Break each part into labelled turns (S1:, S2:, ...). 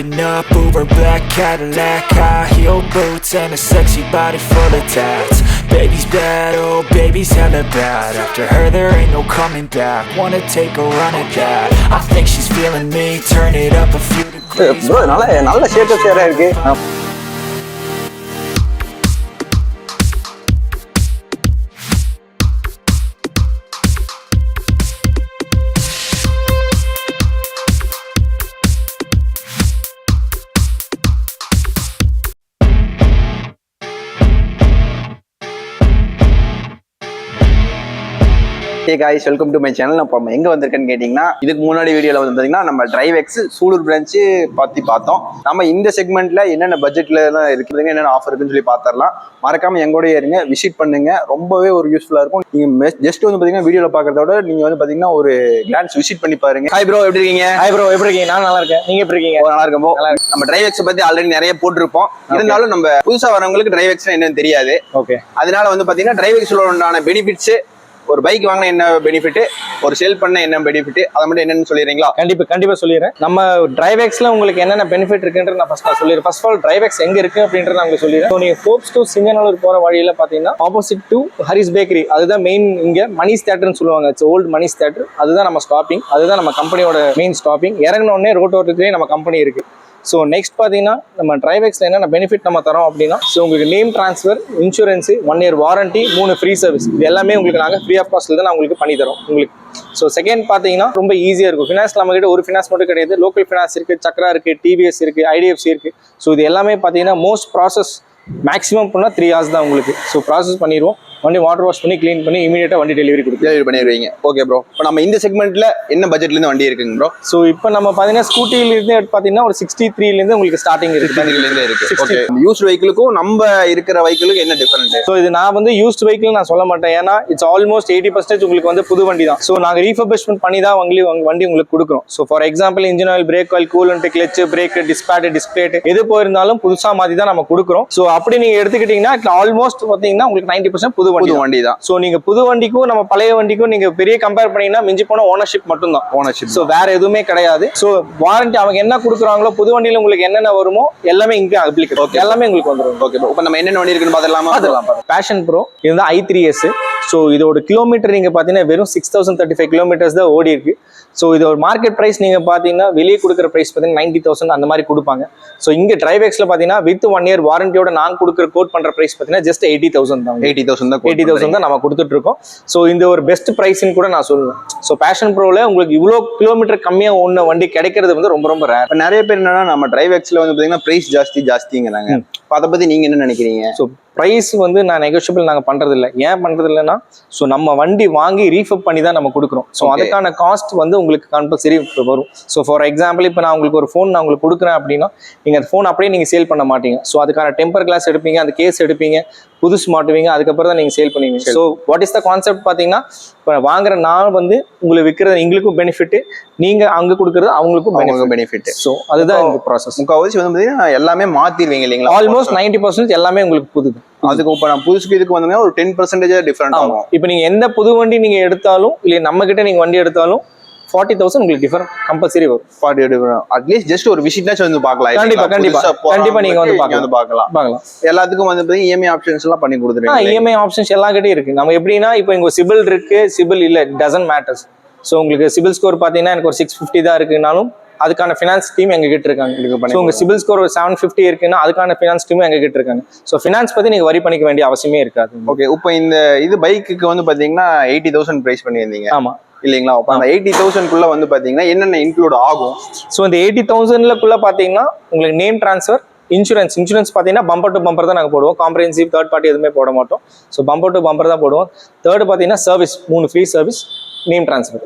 S1: Pulling up over black Cadillac, high heel boots and a sexy body full of tats. Baby's bad, oh baby's hella bad. After her there ain't no coming back. Wanna take a run at that. I think she's feeling me. Turn it up a few degrees.
S2: bro நல்ல shade of ஷேரா இருக்கு. Hey guys, welcome to my channel. நம்ம எங்க வந்திருக்கேன்னு கேட்டீங்கன்னா, இதுக்கு முன்னாடி வீடியோல வந்து பாத்தீங்கன்னா நம்ம டிரைவ் எக்ஸ் சூலூர் பிரான்ச் பார்த்தோம். நம்ம இந்த செக்மெண்ட்ல என்னென்ன பட்ஜெட்ல எல்லாம் இருக்குதுங்க, என்னென்ன ஆஃபர் இருக்குன்னு சொல்லி பாத்திரலாம். மறக்காம எங்கூடயே இருங்க, விசிட் பண்ணுங்க, ரொம்பவே ஒரு யூஸ்ஃபுல்லா இருக்கும். நீங்க ஜஸ்ட் வந்து பாத்தீங்கன்னா வீடியோல பாக்குறத விட நீங்க வந்து பாத்தீங்கன்னா ஒரு கிளான்ஸ் விசிட் பண்ணி பாருங்க. ஹாய் ப்ரோ, எப்படி இருக்கீங்க?
S3: ஹாய் ப்ரோ, எப்படி இருக்கீங்க? நான் நல்லா இருக்கேன். நீங்க எப்படி இருக்கீங்க?
S2: நல்லா இருக்கேன் ப்ரோ. நம்ம டிரைவ் எக்ஸ் பத்தி ஆல்ரெடி நிறைய போட்டிருப்போம். இருந்தாலும் நம்ம புதுசா வரவங்களுக்கு டிரைவ் எக்ஸ் என்னன்னு தெரியாது.
S3: ஓகே,
S2: அதனால வந்து பாத்தீங்கன்னா டிரைவ் எக்ஸ்ல உண்டான பெனிஃபிட்ஸ், ஒரு பைக் வாங்கினா என்ன பெனிஃபிட், ஒரு சேல் பண்ண என்ன பெனிஃபிட், அதை மட்டும் என்னன்னு சொல்லிடுறீங்களா?
S3: கண்டிப்பா சொல்லிடுறேன். நம்ம டிரைவ் எக்ஸ்ல உங்களுக்கு என்னென்ன பெனிஃபிட் இருக்குன்றது நான் ஃபர்ஸ்ட் சொல்லிடுறேன். First of all drive X எங்க இருக்கு அப்படின்றத நான் உங்களுக்கு சொல்லிடுறேன். நீங்க ஃபோர்ப்ஸ் டு சிங்கநல்லூர் போற வழியில பாத்தீங்கன்னா ஆப்போசிட் டு ஹரிஸ் பேக்கரி, அதுதான் மெயின். இங்க மணிஸ் தியேட்டர்னு சொல்லுவாங்க, இட்ஸ் ஓல்டு மணிஸ் தியேட்டர். அதுதான் நம்ம ஸ்டாப்பிங், அதுதான் நம்ம கம்பெனியோட மெயின் ஸ்டாப்பிங். இறங்கின உடனே ரோட்டோரத்துலேயே நம்ம கம்பெனி இருக்கு. ஸோ நெக்ஸ்ட் பார்த்தீங்கன்னா நம்ம டிரைவ் எக்ஸ்ல என்னென்ன பெனிஃபிட் நம்ம தரோம் அப்படின்னா, ஸோ உங்களுக்கு name transfer, insurance, 1 year warranty, 3 free service, இது எல்லாமே உங்களுக்கு நாங்கள் ஃப்ரீ ஆஃப் காஸ்ட்ல தான் நான் உங்களுக்கு பண்ணி தரோம் உங்களுக்கு. ஸோ செகண்ட் பார்த்தீங்கன்னா ரொம்ப ஈஸியாக இருக்கும். ஃபினான்ஸ் நம்ம கிட்ட ஒரு ஃபினான்ஸ் மட்டும் கிடையாது, லோக்கல் ஃபினான்ஸ் இருக்கு, சக்ரா இருக்கு, டிவிஎஸ் இருக்கு, ஐடிஎஃப்சி இருக்கு. ஸோ இது எல்லாமே பார்த்தீங்கன்னா மோஸ்ட் ப்ராசஸ் மேக்ஸிமம் பண்ணால் 3 hours தான் உங்களுக்கு. ஸோ ப்ராசஸ் பண்ணிடுவோம். வண்டி வாட்டர் வாஷ் பண்ணி க்ளீன் பண்ணி இமீடியட்டா வண்டி டெலிவரி
S2: பண்ணிடுவீங்க. ஓகே ப்ரோ, இப்போ நம்ம இந்த செக்மெண்ட்ல என்ன பட்ஜெட்ல இருந்து வண்டி இருக்குங்க ப்ரோ?
S3: ஸோ இப்போ நம்ம பார்த்தீங்கன்னா ஸ்கூட்டில இருந்து பார்த்தீங்கன்னா ஒரு 63 இருந்து உங்களுக்கு ஸ்டார்டிங்
S2: இருக்கு. ஓகே, யூஸ்ட் வெஹிக்கிளுக்கும் நம்ம இருக்கிற வெஹிக்கிளுக்கும் என்ன டிஃபரன்ஸ்?
S3: ஸோ இது நான் வந்து யூஸ்ட் வெஹிக்கிள் நான் சொல்ல மாட்டேன், ஏன்னா இட்ஸ் ஆல்மோஸ்ட் 80% உங்களுக்கு வந்து புது வண்டி தான். ஸோ நாங்கள் ரீஃபர்பிஷ்மெண்ட் பண்ணி தான் வண்டி உங்களுக்கு கொடுக்குறோம். So for example engine oil, brake oil, coolant, clutch, brake, disc pad, disc plate எது போயிருந்தாலும் புதுசா மாதிரி தான் நம்ம கொடுக்குறோம். ஸோ அப்படி நீங்க எடுத்துக்கிட்டீங்கன்னா ஆல்மோஸ்ட் பார்த்தீங்கன்னா உங்களுக்கு 90% புது வண்டி தான். ஸோ நீங்க புது வண்டிக்கும் நம்ம பழைய வண்டிக்கும் நீங்க பெரிய கம்பேர் பண்ணீங்கன்னா மிஞ்சி போன ஓனர்ஷிப் மட்டும் தான். ஓனர்ஷிப், ஸோ வேற எதுவுமே கிடையாது. ஸோ வாரண்டி அவங்க என்ன கொடுக்குறாங்களோ, புது வண்டியில உங்களுக்கு என்னென்ன வருமோ எல்லாமே இங்கே அப்ளிகேட். ஓகே, எல்லாமே உங்களுக்கு வந்துடும்.
S2: ஓகே, இப்போ நம்ம என்னென்ன வண்டி இருக்குன்னு பார்த்துலாமா?
S3: பேஷன் ப்ரோ, இது i3s. ஸோ இதோட கிலோமீட்டர் நீங்க பாத்தீங்கன்னா வெறும் 6035 கிலோமீட்டர்ஸ் தான் ஓடி இருக்கு. ஸோ இது ஒரு மார்க்கெட் ப்ரைஸ் நீங்க பாத்தீங்கன்னா வெளியே கொடுக்குற ப்ரைஸ் பார்த்தீங்கன்னா 90,000 அந்த மாதிரி கொடுப்பாங்க. ஸோ இங்க டிரைவ் எக்ஸ்ல பாத்தீங்கன்னா வித் 1 year வாரண்டியோட நாங்க கொடுக்குற கோட் பண்ற ப்ரைஸ் பார்த்தீங்கன்னா ஜஸ்ட் 80,000 தான். 80,000 தான் நம்ம கொடுத்துட்டு இருக்கோம். ஸோ இந்த ஒரு பெஸ்ட் ப்ரைஸ்ன்னு கூட நான் சொல்லுவேன். ஸோ பேஷன் ப்ரோல உங்களுக்கு இவ்வளோ கிலோமீட்டர் கம்மியா ஒன்று வண்டி கிடைக்கிறது வந்து ரொம்ப ரொம்ப ரேர்.
S2: நிறைய பேர் என்னன்னா நம்ம டிரைவ் எக்ஸ்ல வந்து பாத்தீங்கன்னா பிரைஸ் ஜாஸ்திங்கிறாங்க. அதை பத்தி நீங்க என்ன நினைக்கிறீங்க?
S3: ஸோ ப்ரைஸ் வந்து நான் நெகோஷியபிள் நாங்கள் பண்றது இல்லை. ஏன் பண்றது இல்லைன்னா, ஸோ நம்ம வண்டி வாங்கி ரீஃபப் பண்ணி தான் நம்ம கொடுக்குறோம். ஸோ அதுக்கான காஸ்ட் வந்து உங்களுக்கு கம்பல்சரி வரும். ஸோ ஃபார் எக்ஸாம்பிள் இப்போ நான் உங்களுக்கு ஒரு ஃபோன் நான் உங்களுக்கு கொடுக்குறேன் அப்படின்னா நீங்க அந்த ஃபோன் அப்படியே நீங்க சேல் பண்ண மாட்டீங்க. ஸோ அதுக்கான டெம்பர் கிளாஸ் எடுப்பீங்க, அந்த கேஸ் எடுப்பீங்க, புதுசு மாட்டுவீங்க, அதுக்கப்புறம் தான் நீங்க சேல் பண்ணுவீங்க. So what is the concept பார்த்தீங்கன்னா, இப்போ வாங்குற நான் வந்து உங்களுக்கு விற்கிறது எங்களுக்கும் பெனிஃபிட், நீங்க அங்க கொடுக்கறது அவங்களுக்கும் பெனிஃபிட். ஸோ அதுதான் இந்த ப்ராசஸ்.
S2: முக்கால்வாசி வந்து பார்த்தீங்கன்னா எல்லாமே மாத்திடுவீங்க இல்லைங்களா?
S3: ஆல்மோஸ்ட் 90% எல்லாமே உங்களுக்கு புது.
S2: அதுக்கு இப்போ நான் புதுசுக்கு இதுக்கு வந்தீங்கன்னா ஒரு 10% டிஃபரெண்ட் ஆகும்.
S3: இப்போ நீங்க எந்த புது வண்டி நீங்க எடுத்தாலும் இல்லை நம்ம கிட்ட நீங்க வண்டி எடுத்தாலும் 40,000 உங்களுக்கு டிஃபரெண்ட் கம்பல்சரி வரும்.
S2: 40 அட்லீஸ்ட் ஜஸ்ட் ஒரு விசிட்னாச்சும் வந்து பார்க்கலாம்.
S3: கண்டிப்பா நீங்க வந்து பார்க்கலாம்.
S2: எல்லாத்துக்கும் வந்து இஎம்ஐ ஆப்ஷன்ஸ் எல்லாம் பண்ணி கொடுத்துருங்க.
S3: இஎம்ஐ ஆப்ஷன்ஸ் எல்லா கிட்டே இருக்கு. நம்ம எப்படின்னா இப்போ இங்க சிபில் இருக்கு, சிபில் இல்ல டசன்ட் மேட்டர்ஸ். ஸோ உங்களுக்கு சிபில் ஸ்கோர் பாத்தீங்கன்னா எனக்கு ஒரு 650 தான் இருக்குனாலும் அதுக்கான ஃபினான்ஸ் டீம் எங்க கிட்ட இருக்காங்க. ஸோ உங்க சிபில் ஸ்கோர் ஒரு 750 இருக்குன்னா அதுக்கான ஃபினான்ஸ் டீம் எங்க கிட்ட இருக்காங்க. ஸோ ஃபினான்ஸ் பத்தி நீங்க வரி பண்ணிக்க வேண்டிய அவசியமே இருக்காது.
S2: ஓகே, இப்போ இந்த இது பைக்குக்கு வந்து பாத்தீங்கன்னா 80,000 பிரைஸ் பண்ணியிருந்தீங்க.
S3: ஆமா
S2: இல்லைங்களா? அப்போ அந்த 80,000 வந்து பாத்தீங்கன்னா என்னென்ன இன்க்ளூட் ஆகும்?
S3: ஸோ இந்த 80,000 பாத்தீங்கன்னா உங்களுக்கு நேம் ட்ரான்ஸ்ஃபர், இன்சூரன்ஸ் பார்த்தீங்கன்னா பம்பர் டு பம்பர் தான் நாங்கள் போடுவோம். காம்ப்ரிஹென்சிவ் தேர்ட் பார்ட்டி எதுவுமே போட மாட்டோம். ஸோ பம்பர் டு பம்பர் தான் போடுவோம். தேர்ட் பார்த்தீங்கன்னா service, 3 free service, name transfer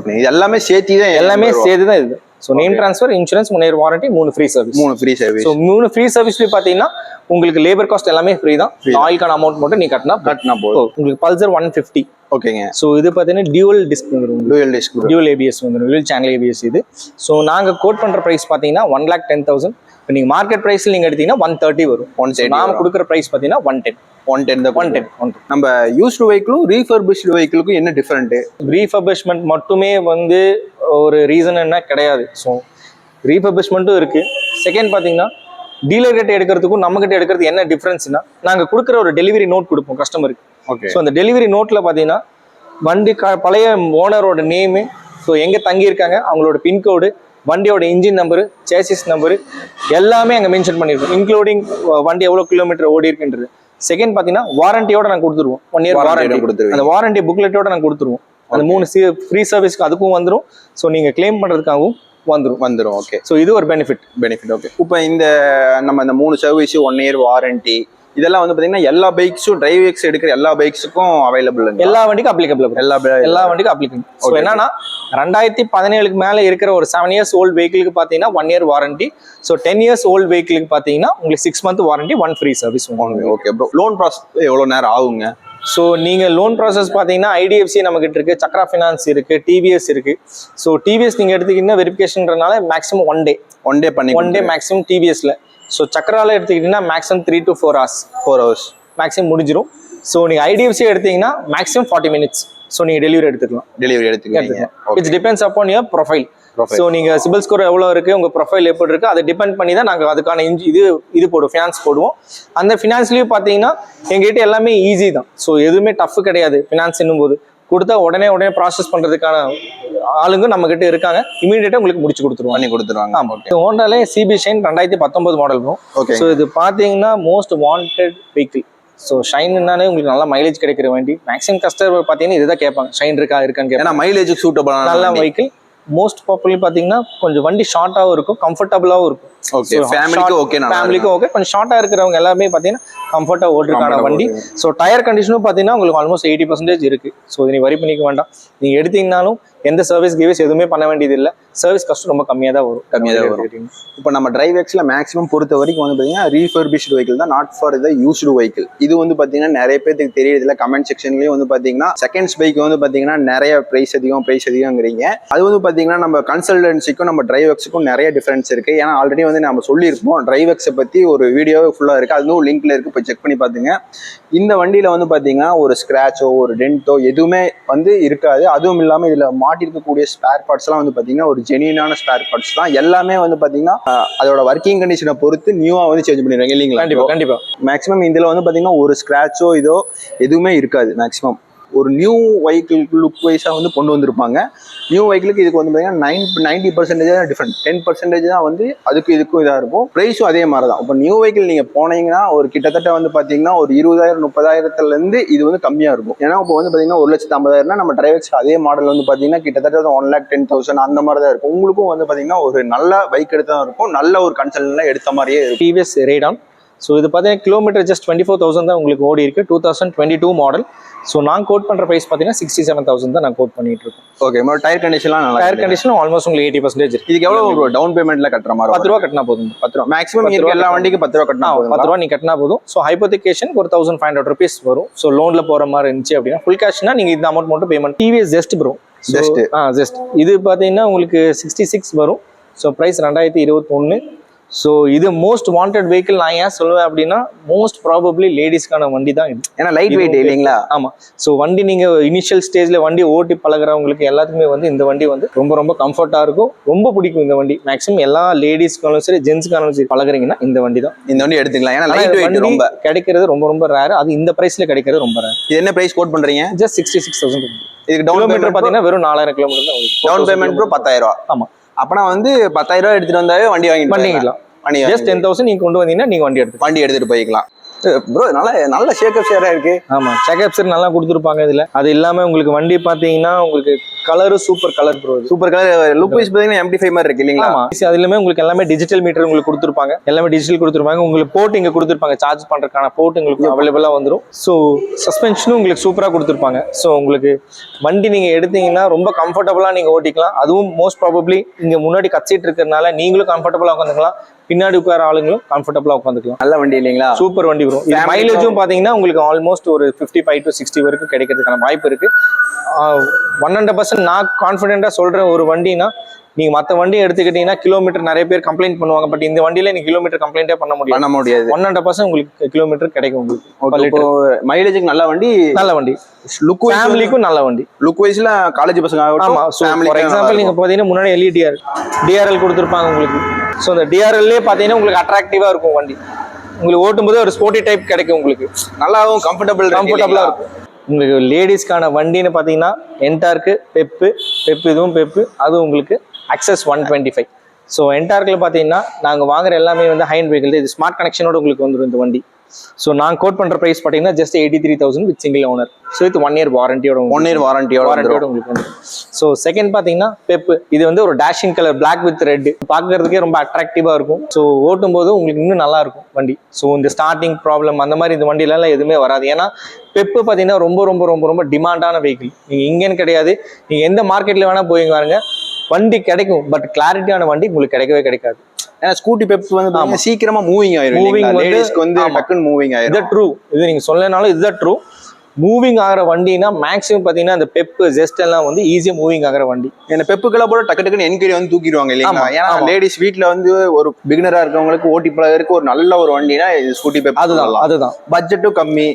S2: பண்ணி இது எல்லாமே சேர்த்து
S3: தான் இது. So name transfer, insurance, 1 year warranty, 3 free service. So 3 free சர்வீஸ்ல பார்த்தீங்கன்னா உங்களுக்கு லேபர் காஸ்ட் எல்லாமே ஃப்ரீ தான். ஆயில்கான அமௌண்ட் மட்டும் நீ கட்டினா போதும். உங்களுக்கு பல்சர் 150.
S2: ஓகேங்க.
S3: ஸோ இது பார்த்தீங்கன்னா டியூவல் டிஸ்க் வந்துடும், டியூவல் ஏபிஎஸ் வந்துடும், டியூவல் சேனல் ஏபிஎஸ் இது. ஸோ நாங்கள் கோட் பண்ற ப்ரைஸ் பார்த்தீங்கன்னா 1,10,000. இப்போ நீங்க மார்க்கெட் பிரைஸ்ல நீங்க எடுத்தீங்கன்னா 130 வரும். நாம கொடுக்குற பிரைஸ் பார்த்தீங்கன்னா 110.
S2: நம்ம யூஸ்டு வெஹிக்கிளும் ரீஃபர்பிஷ்டு வெஹிக்கிளுக்கும் என்ன டிஃபரெண்ட்?
S3: ரீஃபர்பிஷ்மெண்ட் மட்டுமே வந்து ஒரு ரீசன் என்ன கிடையாது. ஸோ ரீஃபர்பிஷ்மெண்ட்டும் இருக்கு, செகண்ட் பார்த்தீங்கன்னா டீலர் கிட்ட எடுக்கிறதுக்கும் நம்ம கிட்ட எடுக்கிறது என்ன டிஃபரன்ஸ்னா நாங்கள் கொடுக்குற ஒரு டெலிவரி நோட் கொடுப்போம் கஸ்டமருக்கு.
S2: ஓகே.
S3: ஸோ அந்த டெலிவரி நோட்டில் பார்த்தீங்கன்னா வண்டி பழைய ஓனரோட நேமு, ஸோ எங்கே தங்கியிருக்காங்க, அவங்களோட பின்கோடு, வண்டியோட இன்ஜின் நம்பரு, சேசிஸ் நம்பரு எல்லாமே அங்கே மென்ஷன் பண்ணியிருக்கோம், இன்க்ளூடிங் வண்டி எவ்வளோ கிலோமீட்டர் ஓடி இருக்குன்றது. செகண்ட் பார்த்தீங்கன்னா வாரண்டியோட நாங்கள் கொடுத்துருவோம், 1 இயர் வாரண்டி கொடுத்துருவோம். அந்த வாரண்டி புக்லெட்டோட நாங்கள் கொடுத்துருவோம். அந்த 3 ஃப்ரீ சர்வீஸ்க்கு அதுக்கும் வந்துடும். ஸோ நீங்கள் கிளைம் பண்ணுறதுக்காகவும் வந்துடும்.
S2: ஓகே.
S3: ஸோ இது ஒரு பெனிஃபிட்.
S2: ஓகே. இப்போ நம்ம இந்த 3 சர்வீஸ், 1 இயர் வாரண்டி இதெல்லாம் வந்து பாத்தீங்கன்னா எல்லா பைக்ஸும் டிரைவ் எக்ஸ் எடுக்கிற எல்லா பைக்ஸுக்கும் அவைலபிள்,
S3: எல்லா வண்டிக்கும் அப்ளிகபிள், எல்லா வண்டிக்கும் அப்ளிகபிள். ஸோ என்னன்னா 2017 மேல இருக்கிற ஒரு 7 இயர்ஸ் ஓல்டு வெஹிக்கிளுக்கு பார்த்தீங்கன்னா 1 year warranty. So 10 years old வெஹிக்கிளுக்கு பார்த்தீங்கன்னா உங்களுக்கு 6 month warranty, 1 free service.
S2: Okay bro. Loan process எவ்வளோ நேரம் ஆகுங்க?
S3: ஸோ நீங்கள் லோன் ப்ராசஸ் பார்த்தீங்கன்னா ஐடிஎஃப்சி நம்மகிட்ட இருக்கு, சக்ரா ஃபினான்ஸ் இருக்கு, டிவிஎஸ் இருக்கு. ஸோ டிவிஎஸ் நீங்கள் எடுத்துக்கிட்டீங்கன்னா வெரிஃபிகேஷன்றனால மேக்ஸிமம் ஒன் டே மேக்ஸிமம் டிவிஎஸ்ல. ஸோ சக்கரால எடுத்துக்கிட்டீங்கன்னா மேக்ஸிமம் 3 to 4 hours மேக்ஸிமம் முடிஞ்சிடும். ஸோ நீங்கள் ஐடிஎஃப்சி எடுத்தீங்கன்னா மேக்ஸிமம் 40 minutes. ஸோ நீங்கள் டெலிவரி எடுத்துக்கலாம். It's depends upon your profile. So நீங்கள் சிபில் ஸ்கோர் எவ்வளோ இருக்கு, உங்கள் ப்ரொஃபைல் எப்படி இருக்கு, அதை டிபெண்ட் பண்ணி தான் நாங்கள் அதுக்கான இது போடுவோம், ஃபினான்ஸ் போடுவோம். அந்த ஃபினான்ஸ்லேயும் பார்த்தீங்கன்னா எங்ககிட்ட எல்லாமே ஈஸி தான். ஸோ எதுவுமே டஃப் கிடையாது. ஃபினான்ஸ் என்னும்போது கொடுத்தா உடனே ப்ராசஸ் பண்ணுறதுக்கான ஆளுங்க நம்ம கிட்ட இருக்காங்க. இமீடியட்டா உங்களுக்கு முடிச்சு கொடுத்துருவாங்க. ஆமா. ஹோண்டாலே சிபி ஷைன் 2019 மாடல் வரும். ஸோ இது பார்த்தீங்கன்னா மோஸ்ட் வாண்டட் வெஹிக்கிள். ஸோ ஷைன்னாலே உங்களுக்கு நல்லா மைலேஜ் கிடைக்கிற வண்டி. மேக்ஸிமம் கஸ்டமர் பார்த்தீங்கன்னா இதுதான் கேட்பாங்க, ஷைன் இருக்கான்னு கேட்பாங்க.
S2: மைலேஜுக்கு சூட்டபிள்
S3: நல்ல வெஹிக்கிள். மோஸ்ட் பாப்புலர் பார்த்தீங்கன்னா கொஞ்சம் வண்டி ஷார்ட்டாகவும் இருக்கும், கம்ஃபர்டபுளாகவும் இருக்கும். ஃபேமிலிக்கும் ஓகே. கொஞ்சம் ஷார்ட்டா இருக்கிறவங்க எல்லாமே பார்த்தீங்கன்னா கம்ஃபர்ட்டா ஓட்டுறதுக்கான வண்டி. ஸோ டயர் கண்டிஷனும் பார்த்தீங்கன்னா உங்களுக்கு ஆல்மோஸ்ட் 80% இருக்கு. ஸோ இது நீ வரி பண்ணிக்க வேண்டாம். நீங்க எடுத்தீங்கன்னாலும் எந்த சர்வீஸ் கிவ்ஸ் எதுவுமே பண்ண வேண்டியது இல்லை. சர்வீஸ் காஸ்ட் ரொம்ப கம்மியாக தான் வரும்.
S2: இப்போ நம்ம டிரைவ் எக்ஸ்ல மேக்ஸிமம் பொறுத்த வரைக்கும் வந்து பார்த்தீங்கன்னா ரீஃபர்பிஷ்டு வெஹிக்கிள் தான், not for the used vehicle. இது வந்து பார்த்தீங்கன்னா நிறைய பேருக்கு தெரியுது. கமெண்ட் செக்ஷன்லயும் வந்து பார்த்தீங்கன்னா செகண்ட்ஸ் பைக் வந்து பார்த்தீங்கன்னா நிறைய பிரைஸ் அதிகங்கிறீங்க. அது வந்து பார்த்தீங்கன்னா நம்ம கன்சல்டன்சிக்கும் நம்ம டிரைவ் எக்ஸுக்கும் நிறைய டிஃபரன்ஸ் இருக்கு. ஏன்னா ஆல்ரெடி வந்து நம்ம சொல்லியிருப்போம் டிரைவ் எக்ஸை பத்தி ஒரு வீடியோ ஃபுல்லாக இருக்கு, அதுவும் லிங்க்ல இருக்கு, போய் செக் பண்ணி பாத்துங்க. இந்த வண்டியில வந்து பாத்தீங்கன்னா ஒரு ஸ்கிராச்சோ ஒரு டென்ட்டோ எதுவுமே வந்து இருக்காது. அதுவும் இல்லாம இதுல மாட்டிருக்கக்கூடிய ஸ்பேர் பார்ட்ஸ் எல்லாம் வந்து பாத்தீங்கன்னா ஒரு ஜெனியூனான ஸ்பேர் பார்ட்ஸ் தான். எல்லாமே வந்து பாத்தீங்கன்னா அதோட ஒர்க்கிங் கண்டிஷனை பொறுத்து நியூவா வந்து சேஞ்ச் பண்ணிடுறாங்க இல்லைங்களா?
S3: கண்டிப்பா.
S2: மேக்ஸிமம் இதுல வந்து பாத்தீங்கன்னா ஒரு ஸ்கிராச்சோ இதோ எதுவுமே இருக்காது. மேக்ஸிமம் ஒரு நியூ வெஹிக்கிள் லுக் வைஸா வந்து கொண்டு வந்திருப்பாங்க. நியூ வெஹிக்கிளுக்கு இதுக்கு வந்து பார்த்தீங்கன்னா 90% தான் டிஃப்ரெண்ட். 10% தான் வந்து அதுக்கும் இதுக்கும் இதாக இருக்கும். ப்ரைஸும் அதே மாதிரி தான். இப்போ நியூ வெஹிக்கிள் நீங்கள் போனீங்கன்னா ஒரு கிட்டத்தட்ட வந்து பார்த்தீங்கன்னா ஒரு 20,000-30,000 இது வந்து கம்மியாக இருக்கும். ஏன்னா இப்போ வந்து பார்த்தீங்கன்னா 1,50,000 நம்ம டிரைவர்ஸ் அதே மாடல் வந்து பார்த்தீங்கன்னா கிட்டத்தட்ட 1,10,000 அந்த மாதிரி தான் இருக்கும். உங்களுக்கும் வந்து பார்த்தீங்கன்னா ஒரு நல்ல பைக் எடுத்தா இருக்கும், நல்ல ஒரு கன்சல்ட்ல எடுத்த மாதிரியே இருக்கும்.
S3: TVS Radon. ஸோ இது பார்த்தீங்கன்னா கிலோமீட்டர் ஜஸ்ட் 24,000 தான் உங்களுக்கு ஓடி இருக்கு. 2022 மாடல். ஸோ நான் கோட் பண்ற பிரைஸ் பார்த்தீங்கன்னா 67,000 தான் நான் கோட் பண்ணிட்டு இருக்கேன்.
S2: ஓகே. டயர் கண்டிஷன்லாம் நல்லா,
S3: டயர் கண்டிஷன் ஆல்மோஸ்ட் உங்களுக்கு 80% இருக்கு.
S2: இதுக்கு எவ்வளவு டவுன் பேமெண்ட்ல கட்டுற மாதிரி?
S3: 10 ரூபா கட்டினா போதும்.
S2: 10 ரூபா மேக்ஸிமம் இருக்கு. எல்லா வண்டிக்கு 10 ரூபா கட்டினா போதும்.
S3: 10 ரூபா நீ கட்டினா போதும். ஸோ ஹைப்போதிகேஷன் ஒரு 1,500 rupees வரும். ஸோ லோன்ல போற மாதிரி இருந்துச்சு அப்படின்னா ஃபுல் கேஷ்னா நீங்க இந்த அமௌண்ட் மட்டும் payment. TVS just bro, just இது பார்த்தீங்கன்னா உங்களுக்கு 66 வரும். So price 2021. ஸோ இது மோஸ்ட் வாண்டட் வெஹிக்கிள். நான் ஏன் சொல்லுவேன் அப்படின்னா மோஸ்ட் ப்ராபப்ளி லேடிஸ்க்கான வண்டி தான் இது.
S2: ஏன்னா லைட் வெயிட் இல்லைங்களா?
S3: ஆமா. ஸோ வண்டி நீங்க இனிஷியல் ஸ்டேஜ்ல வண்டி ஓட்டி பழகிறவங்களுக்கு எல்லாத்துக்குமே வந்து இந்த வண்டி வந்து ரொம்ப கம்ஃபர்ட்டா இருக்கும், ரொம்ப பிடிக்கும் இந்த வண்டி. மேக்ஸிமம் எல்லா லேடிஸ்க்காலும் சரி ஜென்ஸ்க்காலும் சரி பழகுறீங்கன்னா இந்த வண்டி தான்.
S2: இந்த வண்டி எடுத்துக்கலாம். ஏன்னா லைட் வெயிட் ரொம்ப
S3: கிடைக்கிறது ரொம்ப ரேர். அது இந்த பிரைஸ்ல கிடைக்கிறது ரொம்ப ரேர்.
S2: இது என்ன பிரைஸ் கோட் பண்றீங்க?
S3: ஜஸ்ட் 66,000.
S2: இதுக்கு டவுன் பேமெண்ட்
S3: பாத்தீங்கன்னா வெறும் 4,000 கிலோமீட்டர் தான்.
S2: டவுன் பேமெண்ட் ப்ரோ 10,000 ரூபா.
S3: ஆமா.
S2: அப்பனா வந்து 10,000 ரூபா எடுத்துட்டு வந்தாவே வண்டி வாங்கிக்கலாம்.
S3: ஜஸ்ட் 10,000 நீங்க கொண்டு வந்தீங்கன்னா நீங்க வண்டி எடுத்துட்டு
S2: போய்க்கலாம். ப்ரோ நல்ல ஷேக்கப் ஷேரா இருக்கு.
S3: ஆமா, ஷேக்கப் ஷேர் நல்லா கொடுத்துருப்பாங்க இதுல. அது இல்லாம உங்களுக்கு வண்டி பாத்தீங்கன்னா உங்களுக்கு கலரும் super colour bro.
S2: Super colour. Look wise பாத்தீங்கன்னா MT5 மாதிரி இருக்கு இல்லீங்களா?
S3: ஆமா. அதுலயுமே உங்களுக்கு எல்லாமே டிஜிட்டல் மீட்டர் உங்களுக்கு கொடுத்துருப்பாங்க. எல்லாமே டிஜிட்டல் கொடுத்துருப்பாங்க. உங்களுக்கு போர்ட் இங்க கொடுத்துருப்பாங்க. சார்ஜ் பண்றதுக்கான போர்ட் உங்களுக்கு அவைலபிளா வந்துடும். ஸோ சஸ்பென்ஷனும் உங்களுக்கு சூப்பரா கொடுத்துருப்பாங்க. ஸோ உங்களுக்கு வண்டி நீங்க எடுத்தீங்கன்னா ரொம்ப கம்ஃபர்டபுளா நீங்க ஓட்டிக்கலாம். அதுவும் மோஸ்ட் ப்ராபப்ளி இங்க முன்னாடி கச்சிட்டு இருக்கிறதுனால நீங்களும் கம்ஃபர்டபுளா உட்காந்துக்கலாம், பின்னாடி உட்கார ஆளுங்களும் கம்ஃபர்டபுளா உட்காந்துக்கலாம்.
S2: நல்ல வண்டி இல்லைங்களா?
S3: சூப்பர் வண்டி ப்ரோ. மைலேஜும் பாத்தீங்கன்னா உங்களுக்கு ஆல்மோஸ்ட் ஒரு 55 to 60 வரைக்கும் கிடைக்கிறதுக்கான வாய்ப்பு இருக்கு. 100% நான் கான்ஃபிடென்ட்டா சொல்றேன் ஒரு வண்டினா நீங்க மற்ற வண்டி எடுத்துக்கிட்டீங்கன்னா கிலோமீட்டர் நிறைய பேர் கம்ப்ளைண்ட் பண்ணுவாங்க. பட் இந்த வண்டியில நீங்க கிலோமீட்டர் கம்ப்ளைண்டே பண்ண முடியாது. 100% உங்களுக்கு கிலோமீட்டர் கிடைக்கும் உங்களுக்கு.
S2: மைலேஜுக்கு நல்ல வண்டி.
S3: லுக் ஃபேமிலிக்கும் நல்ல வண்டி.
S2: லுக் வைஸ்ல காலேஜ் பசங்க ஆகட்டும்.
S3: ஃபார் எக்ஸாம்பிள் நீங்க பாத்தீங்கன்னா முன்னாடி எல்இ டிஆர்எல் கொடுத்துருப்பாங்க உங்களுக்கு. ஸோ அந்த டிஆர்எல்லே பாத்தீங்கன்னா உங்களுக்கு அட்ராக்டிவா இருக்கும் வண்டி. உங்களுக்கு ஓட்டும் போது ஒரு ஸ்போர்ட்டி டைப் கிடைக்கும் உங்களுக்கு.
S2: நல்லாவும் கம்ஃபர்டபுளா இருக்கும்.
S3: உங்களுக்கு லேடிஸ்க்கான வண்டின்னு பாத்தீங்கன்னா என்டார்க்கு பெப்பு இதுவும் பெப்பு, அது உங்களுக்கு அக்சஸ் 125. ஸோ என்டார்க்கில் பார்த்தீங்கன்னா நாங்கள் வாங்குற எல்லாமே வந்து ஹை அண்ட் வெஹிக்கிள். இது ஸ்மார்ட் கனெக்ஷனோட உங்களுக்கு வந்துடும் இந்த வண்டி. ஸோ நான் கோட் பண்ணுற ப்ரைஸ் பார்த்தீங்கன்னா just 83,000 with single owner. So இது 1 year வாரண்டியோட உங்களுக்கு வந்து. ஸோ செகண்ட் பார்த்தீங்கன்னா பெப்பு. இது வந்து ஒரு dashing colour black with red, பார்க்கறதுக்கே ரொம்ப அட்ராக்டிவாக இருக்கும். ஸோ ஓட்டும் போது உங்களுக்கு இன்னும் நல்லா இருக்கும் வண்டி. ஸோ இந்த ஸ்டார்டிங் ப்ராப்ளம் அந்த மாதிரி இந்த வண்டியிலலாம் எதுவுமே வராது. ஏன்னா பெப்பு பார்த்தீங்கன்னா ரொம்ப ரொம்ப ரொம்ப ரொம்ப டிமாண்டான வெஹிக்கிள். நீங்கள் இங்கேன்னு கிடையாது, நீங்கள் எந்த மார்க்கெட்டில் வேணால் போய் பாருங்க வண்டி கிடைக்கும். பட் கிளாரிட்டியான வண்டி உங்களுக்கு கிடைக்காது.
S2: ஏன்னா ஸ்கூட்டி பெப்ஸ் வந்து சீக்கிரமா மூவிங் ஆயிரும். டக்குன்னு மூவிங் ஆயிரும்.
S3: இது ட்ரூ. இது நீங்க சொல்லனாலும் இதுதான் ட்ரூ. மூவிங் ஆகிற வண்டினா மேக்ஸிமம் பார்த்தீங்கன்னா அந்த பெப்பு ஜெஸ்ட் எல்லாம் வந்து ஈஸியாக மூவிங் ஆகிற வண்டி.
S2: ஏன்னா பெப்புக்கெல்லாம் போல டக்குன்னு என்கொயரி வந்து தூக்கிடுவாங்க இல்லைங்களா? ஏன்னா லேடிஸ் வீட்டில் வந்து ஒரு பிகினரா இருக்கவங்களுக்கு ஓட்டி பழகிறதுக்கு ஒரு நல்ல ஒரு வண்டினா இது ஸ்கூட்டி பெப்.
S3: அதுதான்
S2: பட்ஜெட்டும் கம்மி.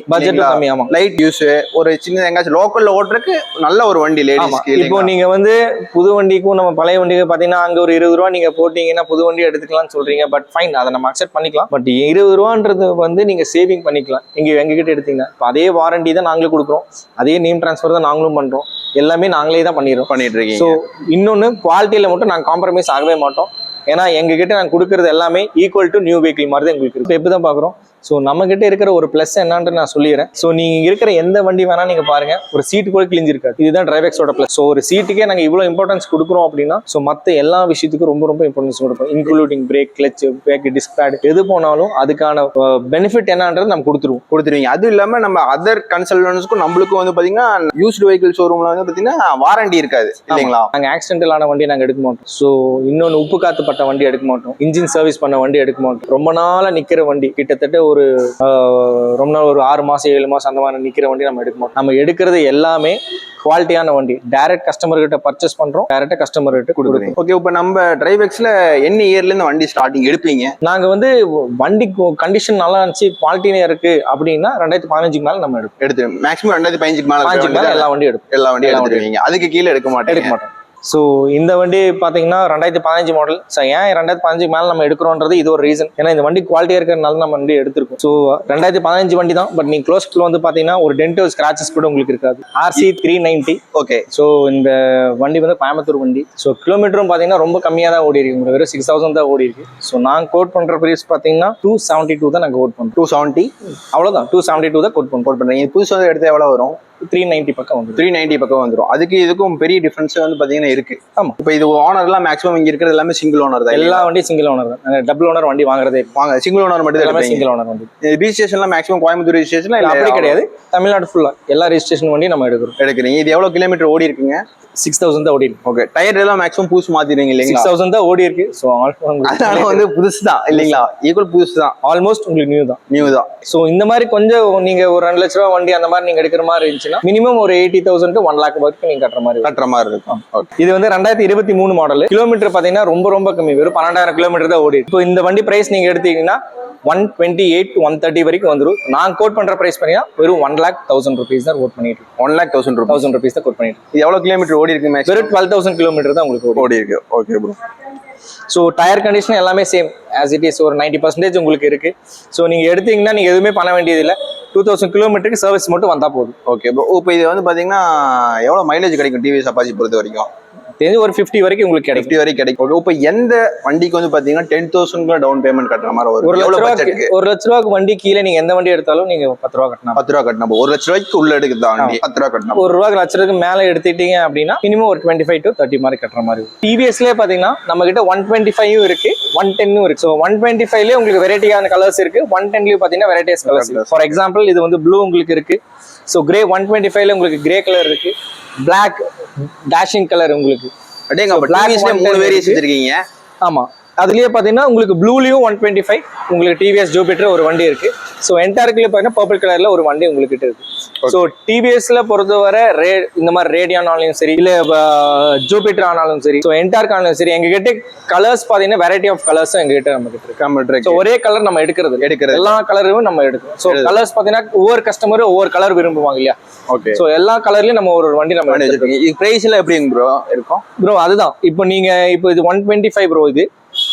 S3: ஆமா.
S2: லைட் யூஸ், ஒரு சின்ன எங்காச்சும் லோக்கல்ல ஓட்டுறதுக்கு நல்ல ஒரு வண்டி லேடிஸ்க்கு.
S3: இப்போ நீங்க வந்து புது வண்டிக்கும் நம்ம பழைய வண்டிக்கு பாத்தீங்கன்னா அங்க ஒரு 20 ரூபா நீங்க போட்டீங்கன்னா புது வண்டி எடுத்துக்கலாம்னு சொல்றீங்க. பட் ஃபைன், அதை நம்ம அக்செப்ட் பண்ணிக்கலாம். பட் 20 ரூபான்றது வந்து நீங்க சேவிங் பண்ணிக்கலாம் எங்ககிட்ட எடுத்தீங்கன்னா. அதே வாரண்டி தான் நாங்களும் கொடுக்குறோம், அதே நேம் ட்ரான்ஸ்ஃபர் தான் நாங்களும் பண்றோம், எல்லாமே நாங்களே தான் பண்ணிட்டு இருக்கீங்க. ஸோ இன்னொன்று குவாலிட்டியில மட்டும் நாங்கள் காம்ப்ரமைஸ் ஆகவே மாட்டோம். ஏன்னா எங்ககிட்ட நாங்கள் கொடுக்கறது எல்லாமே ஈக்குவல் டு நியூ வெஹிக்கிள் மாதிரி தான் எங்களுக்கு இருக்கு. இப்போ தான் பார்க்குறோம். ஸோ நம்ம கிட்ட இருக்கிற ஒரு பிளஸ் என்னன்னு நான் சொல்லிடுறேன். ஸோ நீங்க இருக்கிற எந்த வண்டி வேணா நீங்க பாருங்க, ஒரு சீட்டு கூட கிழிஞ்சிருக்காது. இதுதான் டிரைவெக்ஸோட பிளஸ். ஸோ ஒரு சீட்டுக்கே நாங்கள் இவ்வளோ இம்பார்ட்டன்ஸ் கொடுக்குறோம் அப்படின்னா ஸோ மற்ற எல்லா விஷயத்துக்கும் ரொம்ப ரொம்ப இம்பார்ட்டன்ஸ் கொடுப்போம். Including brake, clutch, pack, disc pad எது போனாலும் அதுக்கான பெனிஃபிட் என்னன்றது நம்ம கொடுத்துருவீங்க.
S2: அதுவும் இல்லாம நம்ம அதர் கன்சல்டன்ஸ்க்கும் நம்மளுக்கும் வந்து பாத்தீங்கன்னா யூஸ்டு வெஹிக்கிள் ஷோரூம்ல வந்து பாத்தீங்கன்னா வாரண்டி இருக்காது இல்லைங்களா?
S3: நாங்கள் ஆக்சிடென்டலான வண்டி நாங்கள் எடுக்க மாட்டோம். ஸோ இன்னொன்று உப்பு காத்துப்பட்ட வண்டி எடுக்க மாட்டோம். இன்ஜின் சர்வீஸ் பண்ண வண்டி எடுக்க மாட்டோம். ரொம்ப நாளா நிக்கிற வண்டி, கிட்டத்தட்ட ஒரு ரொம்ப நாள் ஒரு 6 மாசம் 7 மாசம் அந்த மாதிரி நிக்கிற வண்டி நம்ம எடுக்க மாட்டோம். நம்ம எடுக்கிறது எல்லாமே குவாலிட்டியான வண்டி. டைரக்ட் கஸ்டமர் கிட்ட பர்ச்சேஸ் பண்றோம், டைரக்டா கஸ்டமர் கிட்ட கொடுக்குறோம்.
S2: ஓகே, இப்போ நம்ம டிரைவெக்ஸ்ல என்ன இயர்ல இருந்து வண்டி ஸ்டார்டிங் எடுப்பீங்க?
S3: நாங்க வந்து வண்டி கண்டிஷன் நல்லா இருந்துச்சு, குவாலிட்டியா இருக்கு அப்படின்னா 2015 மேல நம்ம எடுத்து
S2: மேக்ஸிமம் 2015 மேல
S3: எல்லா வண்டியும்
S2: எடுத்துருவீங்க. அதுக்கு கீழே எடுக்க மாட்டோம்.
S3: ஸோ இந்த வண்டி பார்த்தீங்கன்னா 2015 மாடல். ஸோ ஏன் 2015 மேலே நம்ம எடுக்கிறோன்றது இது ஒரு ரீசன். ஏன்னா இந்த வண்டி குவாலிட்டியாக இருக்கிறதுனால நம்ம வண்டி எடுத்திருக்கோம். ஸோ 2015 வண்டி தான். பட் நீங்கள் க்ளோஸ்க்குள்ள வந்து பார்த்தீங்கன்னா ஒரு டென்டோ ஸ்கிராச்சஸ் கூட உங்களுக்கு இருக்காது. RC 390.
S2: ஓகே.
S3: ஸோ இந்த வண்டி வந்து கோயம்புத்தூர் வண்டி. ஸோ கிலோமீட்டரும் பார்த்தீங்கன்னா ரொம்ப கம்மியாக தான் ஓடி இருக்கு. உங்களுக்கு வெறும் 6,000 தான் ஓடி இருக்கு. ஸோ நான் கோட் பண்ணுற ப்ரைஸ் பார்த்தீங்கன்னா 272 தான் நாங்கள் கோட் பண்ணுறோம்.
S2: 270
S3: அவ்வளோதான். 272 தான் கோட்
S2: பண்ணுறீங்க. புதுசாக எடுத்து எவ்வளோ வரும்?
S3: 390 பக்கம் வந்து
S2: 390 பக்கம் வந்துடும். அதுக்கு இதுக்கும் பெரிய டிஃபரன்ஸ் வந்து பாத்தீங்கன்னா இருக்கு.
S3: ஆமா.
S2: இப்போ இது ஓனர் எல்லாம் மேக்ஸிமம் இங்க இருக்கிறது எல்லாமே சிங்கிள் ஓனர் தான்.
S3: எல்லா வண்டியும் சிங்கிள் ஓனர் தான். டபுள் ஓனர் வண்டி வாங்குறதே
S2: சிங்கிள் ஓனர் மட்டும் தான்.
S3: சிங்கிள் ஓனர் வண்டி.
S2: ரிஜிஸ்ட்ரேஷன்லாம் மேக்ஸிமம் கோயம்புத்தூர் ரிஜிஸ்ட்ரேஷன்
S3: அப்படி கிடையாது, தமிழ்நாடு ஃபுல்லா எல்லா ரிஜிஸ்ட்ரேஷன் வண்டி நம்ம எடுக்கிறீங்க.
S2: இது எவ்வளவு கிலோமீட்டர் ஓடி இருக்குங்க?
S3: 6,000 தான் ஓடி இருக்கு.
S2: ஓகே. டயர் எல்லாம் மேக்ஸிமம் புதுசு மாத்திடுவீங்க இல்லைங்களா?
S3: 6,000 தான் ஓடி இருக்கு. ஸோ
S2: அதனால வந்து புதுசு தான் இல்லைங்களா? ஈக்குவல் புதுசு தான்.
S3: ஆல்மோஸ்ட் உங்களுக்கு நியூ தான்.
S2: ஸோ
S3: இந்த மாதிரி கொஞ்சம் நீங்க ஒரு 2 லட்ச ரூபா வண்டி அந்த மாதிரி நீங்க எடுக்கிற மாதிரி இருந்துச்சுன்னா மினிமம் ஒரு 80,000 to 1 lakh வரைக்கும் நீங்க கட்டுற மாதிரி இருக்கும். இது வந்து 2023 மாடல். கிலோமீட்டர் பாத்தீங்கன்னா ரொம்ப ரொம்ப கம்மி, வெறும் 12,000 கிலோமீட்டர் தான் ஓடி. இப்போ இந்த வண்டி பிரைஸ் நீங்க எடுத்தீங்கன்னா 128 to 130 வரைக்கும் வந்துடும். நான் கோட் பண்ற பிரைஸ் பண்ணீங்கன்னா வெறும் 1,10,000 rupees தான் கோட் பண்ணிட்டு.
S2: 1,10,000
S3: rupees தான் கோட் பண்ணிட்டு.
S2: இது எவ்வளவு கிலோமீட்டர் ஓடி இருக்கு?
S3: வெறும் 12,000 கிலோமீட்டர் தான் உங்களுக்கு
S2: ஓடி இருக்கு. Okay bro.
S3: So tyre condition எல்லாமே சேம் ஆஸ் இட் இஸ். ஒரு 90% உங்களுக்கு இருக்கு. ஸோ நீங்க எடுத்தீங்கன்னா நீங்க எதுவுமே பண்ண வேண்டியதில்லை. 2000 கிலோமீட்டருக்கு சர்வீஸ் மட்டும் வந்தா போதும்.
S2: Okay bro. இப்போ இது வந்து பாத்தீங்கன்னா எவ்வளவு மைலேஜ் கிடைக்கும் டிவிஎஸ் அப்பாச்சி பொறுத்த வரைக்கும்?
S3: தெரிஞ்சு ஒரு 50 வரைக்கும் உங்களுக்கு கிடைக்கும்.
S2: 50 வரைக்கும் கிடைக்கும். இப்போ எந்த வண்டிக்கு வந்து பாத்தீங்கன்னா 10,000 டவுன் பேமெண்ட் கட்டுற மாதிரி வரும்?
S3: 1 லட்ச ரூபாய்க்கு வண்டி கீழே நீங்க எந்த வண்டி எடுத்தாலும் நீங்க 10 ரூபா கட்டணும்.
S2: 10 ரூபா கட்டணும். 1 லட்ச ரூபாய்க்கு உள்ள எடுக்குதா வண்டி? 10 ரூபா கட்டணும்.
S3: 1 ரூபாய்க்கு லட்ச ரூபாய்க்கு மேல எடுத்துட்டீங்க அப்படின்னா மினிமம் ஒரு 25 to 30 மாதிரி கட்டுற மாதிரி. டிவிஎஸ்லேயே பாத்தீங்கன்னா நம்ம கிட்ட 125 இருக்கு, 110 இருக்கு. ஸோ 125லேயே உங்களுக்கு வெரைட்டியான கலர்ஸ் இருக்கு, 110லேயும் பாத்தீங்கன்னா வெரைட்டிஸ் கலர்ஸ் இருக்கு. ஃபார் எக்ஸாம்பிள் இது வந்து ப்ளூ உங்களுக்கு இருக்கு. ஸோ கிரே 125ல உங்களுக்கு கிரே கலர் இருக்கு, பிளாக் டேஷிங் கலர் உங்களுக்கு.
S2: மூணு வேரியேஷன் இருக்கீங்க.
S3: ஆமா. அதுலயே பாத்தீங்கன்னா உங்களுக்கு ப்ளூலயும் 125, உங்களுக்கு டிவிஎஸ் ஜூபிட்டர் ஒரு வண்டி இருக்கு. ஸோ என்டார்க்லயே பாத்தீங்கன்னா பர்பிள் கலர்ல ஒரு வண்டி உங்களுக்கு கிட்ட இருக்கு. ஸோ டிவிஎஸ்ல பொறுத்தவரை இந்த மாதிரி ரேடியான் ஆனாலும் சரி, இல்ல ஜூபிட்டர் ஆனாலும் சரி, ஸோ என்டார்க் ஆனாலும் சரி, எங்க கிட்ட கலர்ஸ் பாத்தீங்கன்னா வெரைட்டி ஆஃப் கலர்ஸ் எங்க கிட்ட நம்ம கிட்ட இருக்கு. ஸோ ஒரே கலர் நம்ம எடுக்கிறது எல்லா கலரும் நம்ம எடுக்கிறோம். ஸோ கலர்ஸ் பாத்தீங்கன்னா ஒவ்வொரு கஸ்டமரும் ஒவ்வொரு கலர் விரும்புவாங்க இல்லையா? ஓகே. ஸோ எல்லா கலர்லயும் நம்ம ஒரு வண்டி நம்ம எடுத்துருக்கோம்.
S2: இது பிரைஸ்ல எப்படி ப்ரோ இருக்கும்?
S3: ப்ரோ அதுதான் இப்போ இது 125 ப்ரோ இது.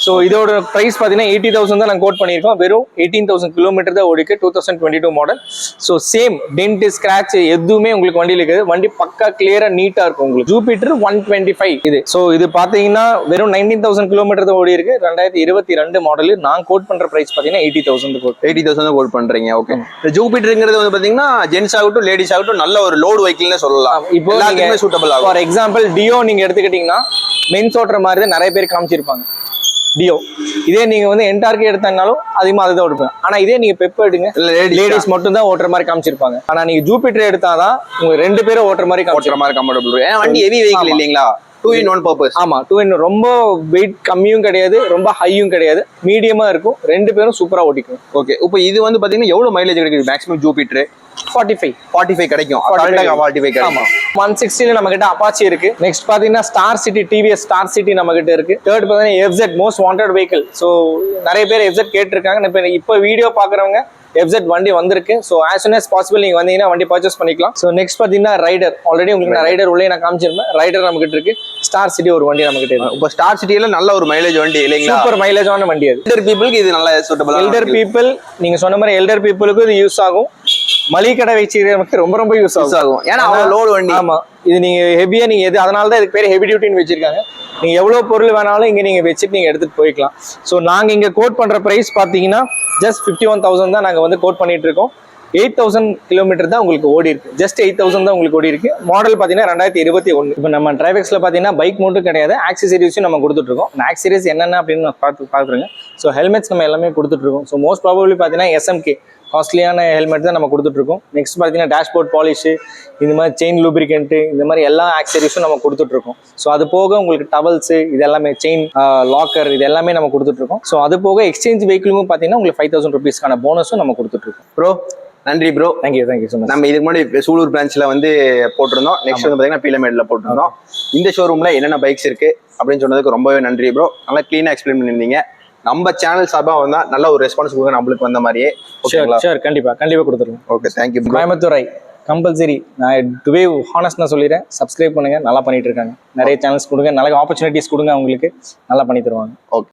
S3: ஸோ இதோட ப்ரைஸ் பார்த்தீங்கன்னா 80,000 தான் நாங்கள் கோட் பண்ணியிருக்கோம். வெறும் 18,000 கிலோமீட்டர் தான் ஓடிக்கு, 2022 model. So same dent scratch எதுவுமே உங்களுக்கு வண்டியில் இருக்குது. வண்டி பக்கா கிளியராக நீட்டாக இருக்கும் உங்களுக்கு. ஜூபிட்டர் 125 இது. ஸோ இது பார்த்தீங்கன்னா வெறும் 19,000 கிலோமீட்டர் தான் ஓடி இருக்கு. 2022 மாடல். நான் கோட் பண்ணுற ப்ரைஸ் பார்த்தீங்கன்னா
S2: 80,000 கோட் பண்ணுறீங்க. ஓகே. ஜூபிட்டருங்கிறது வந்து பார்த்தீங்கன்னா ஜென்ஸ் ஆகட்டும் லேடிஸ் ஆகட்டும் நல்ல ஒரு லோடு வெஹிக்கிள்னு சொல்லலாம். இப்போ சூட்டபிள் ஆகும்.
S3: ஃபார் எக்ஸாம்பிள் டியோ நீங்கள் எடுத்துக்கிட்டீங்கன்னா மென்ஸ் ஓட்டுற மாதிரி தான் நிறைய பேர் காமிச்சிருப்பாங்க டியோ. இதே நீங்க வந்து என்டார்க் எடுத்தாலும் அதிகமா அதுதான் ஓட்டுப்பேன். ஆனா இதே நீங்க பெப்பர் எடுங்க, லேடிஸ் மட்டும் தான் ஓட்டுற மாதிரி காமிச்சிருப்பாங்க. ஆனா நீங்க ஜூபிட்டர் எடுத்தாதான் உங்க 2 பேரும் ஓட்டுற மாதிரி
S2: கம்ஃபர்டபுள். வண்டி ஹெவி வெஹிக்கிள் இல்லீங்களா? 2-in-1 purpose.
S3: ஆமா, 2-in ரொம்ப வெயிட் கம்மியும் கிடையாது, ரொம்ப ஹையும் கிடையாது, மீடியமா இருக்கும். 2 பேரும் சூப்பரா ஓட்டிக்கும்.
S2: ஓகே. இப்போ இது வந்து பாத்தீங்கன்னா எவ்வளவு மைலேஜ் கிடைக்குது மேக்ஸிமம் ஜூபிட்டர்?
S3: 45
S2: கிடைக்கும். 45 கிடைக்கும்.
S3: 160 நம்ம கிட்ட அப்பாச்சி இருக்கு. நெக்ஸ்ட் பாத்தீங்கன்னா star city, TVS star city நம்ம கிட்ட இருக்கு. தேர்ட் பாத்தீங்கன்னா FZ most wanted vehicle. So நிறைய பேர் FZ கேட்டிருக்காங்க. இப்போ வீடியோ பாக்குறவங்க FZ வண்டி வந்திருக்கு. So as soon as possible நீங்க வந்தீங்கன்னா வண்டி பர்ச்சேஸ் பண்ணிக்கலாம். ஸோ நெக்ஸ்ட் பாத்தீங்கன்னா ரைடர். ஆல்ரெடி உங்களுக்கு நான் ரைடர் உள்ளே நான் காமிச்சிருந்தேன். ரைடர் நம்ம கிட்ட இருக்கு. ஸ்டார் சிட்டி ஒரு வண்டி நம்ம கிட்ட இருக்கு.
S2: இப்போ ஸ்டார் சிட்டில நல்ல ஒரு மைலேஜ் வண்டி இல்லைங்களா?
S3: சூப்பர் மைலேஜான வண்டி அது.
S2: எல்டர் பீப்புளுக்கு இது நல்ல சூட்டபிள்.
S3: எல்டர் பீப்புள் நீங்க சொன்ன மாதிரி எல்டர் பீப்புளுக்கு இது யூஸ் ஆகும். மளிகை கடை வச்சுக்கிறவங்களுக்கு ரொம்ப யூஸ் ஆகும்.
S2: ஏன்னா அவ்வளவு லோடு வண்டி.
S3: ஆமா, இது நீங்க ஹெவியா நீங்க அதனால தான் இதுக்கு பேர் ஹெவி டியூட்டின்னு வச்சிருக்காங்க. நீங்க எவ்வளவு பொருள் வேணாலும் இங்க நீங்க வச்சுட்டு நீங்க எடுத்துட்டு போய்க்கலாம். ஸோ நாங்க இங்க கோட் பண்ற பிரைஸ் பாத்தீங்கன்னா ஜஸ்ட் 51,000 தான் நாங்க வந்து கோட் பண்ணிட்டு இருக்கோம். 8,000 கிலோமீட்டர் தான் உங்களுக்கு ஓடி இருக்கு. ஜஸ்ட் 8,000 தான் உங்களுக்கு ஓடி இருக்கு. மாடல் பாத்தீங்கன்னா 2021. இப்போ நம்ம டிரைவெக்ஸ்ல பாத்தீங்கன்னா பைக் மட்டும் கிடையாது, ஆக்சசரிஸும் நம்ம கொடுத்துட்டு இருக்கோம். ஆக்சசரிஸ் என்னென்ன அப்படின்னு பாத்துருங்க. ஸோ ஹெல்மெட்ஸ் நம்ம எல்லாமே கொடுத்துட்டு இருக்கோம். ஸோ மோஸ்ட் ப்ராபப்லி பாத்தீங்கன்னா SMK காஸ்ட்லியான ஹெல்மெட் தான் நம்ம கொடுத்துட்டு இருக்கோம். நெக்ஸ்ட் பார்த்தீங்கன்னா டேஷ்போர்ட் பாலிஷு, இந்த மாதிரி செயின் லூப்ரிகன்ட்டு, இந்த மாதிரி எல்லா ஆக்சரிஸும் நம்ம கொடுத்துட்டு இருக்கோம். ஸோ அது போக உங்களுக்கு டவல்ஸு, இது எல்லாமே செயின் லாக்கர், இது எல்லாமே நம்ம கொடுத்துட்டு இருக்கோம். ஸோ அது போக எக்ஸ்சேஞ்ச் வெஹிக்கிளும் பார்த்தீங்கன்னா உங்களுக்கு 5,000 ருபீஸ்க்கான போனஸும் நம்ம கொடுத்துட்டு இருக்கோம்.
S2: ப்ரோ நன்றி ப்ரோ.
S3: Thank you so much.
S2: நம்ம இதுக்கு முன்னாடி சூலூர் பிரான்ச்ல வந்து போட்டிருந்தோம். நெக்ஸ்ட் வந்து பார்த்தீங்கன்னா பீலமேட்ல போட்டிருந்தோம். இந்த ஷோரூம்ல என்னென்ன பைக்ஸ் இருக்கு அப்படின்னு சொன்னதுக்கு ரொம்பவே நன்றி ப்ரோ. நல்லா கிளீனா எக்ஸ்பிளைன் பண்ணியிருந்தீங்க. நம்ம சேனல் சார்பா வந்தா நல்ல ஒரு ரெஸ்பான்ஸ் கொடுங்க நம்மளுக்கு வந்த மாதிரியே.
S3: ஷூர், கண்டிப்பா கொடுத்துருங்க.
S2: Okay, thank you.
S3: கோயம்புத்தூர் கம்பல்சரி நான் டு பி ஹானஸ்ட் நான் சொல்லிடுறேன். சப்ஸ்கிரைப் பண்ணுங்க, நல்லா பண்ணிட்டு இருக்காங்க. நிறைய சேனல்ஸ் கொடுங்க, நல்ல ஆப்பர்ச்சுனிட்டிஸ் கொடுங்க, அவங்களுக்கு நல்லா பண்ணி தருவாங்க.
S2: ஓகே.